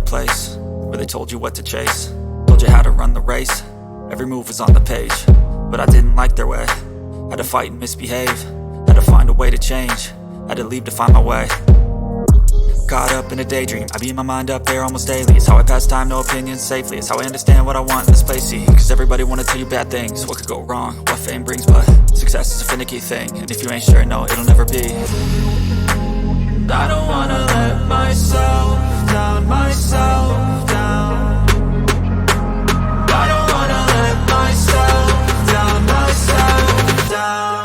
place where they told you what to chase, told you how to run the race. Every move was on the page, but I didn't like their way. Had to fight and misbehave, had to find a way to change, had to leave to find my way. Caught up in a daydream, I beat my mind up there almost daily. It's how I pass time, no opinions safely. It's how I understand what I want in this place, see. Cause everybody wanna tell you bad things, what could go wrong, what fame brings. But success is a finicky thing, and if you ain't sure, no, it'll never be. I don't wanna let myself down, myself down. I don't wanna let myself down, myself down.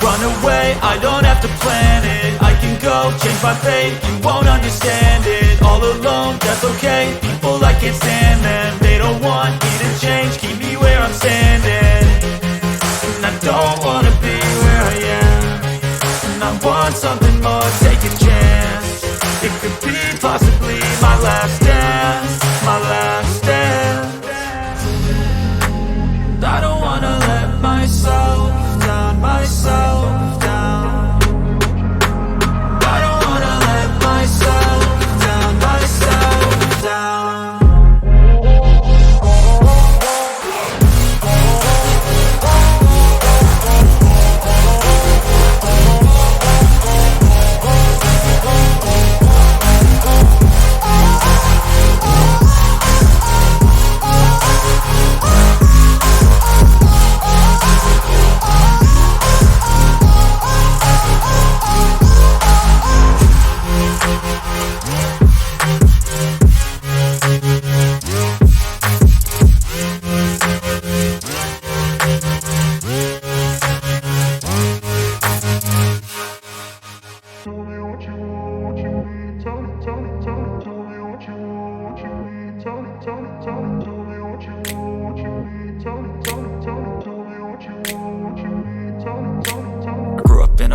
Run away, I don't have to plan it. I can go, change my fate, you won't understand it. All alone, that's okay, people I can't stand them. They don't want me to change, keep me where I'm standing. And I don't wanna be where I am, and I want something more, take a chance. It could be possibly my last dance, my last dance. I don't wanna let myself down, myself down. I don't wanna let myself down, myself down.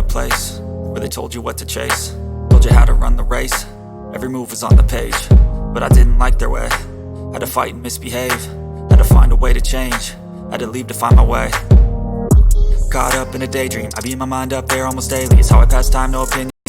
Place where they told you what to chase, told you how to run the race. Every move was on the page, but I didn't like their way. Had to fight and misbehave, had to find a way to change, had to leave to find my way. Caught up in a daydream, I beat my mind up there almost daily. It's how I pass time, no opinion.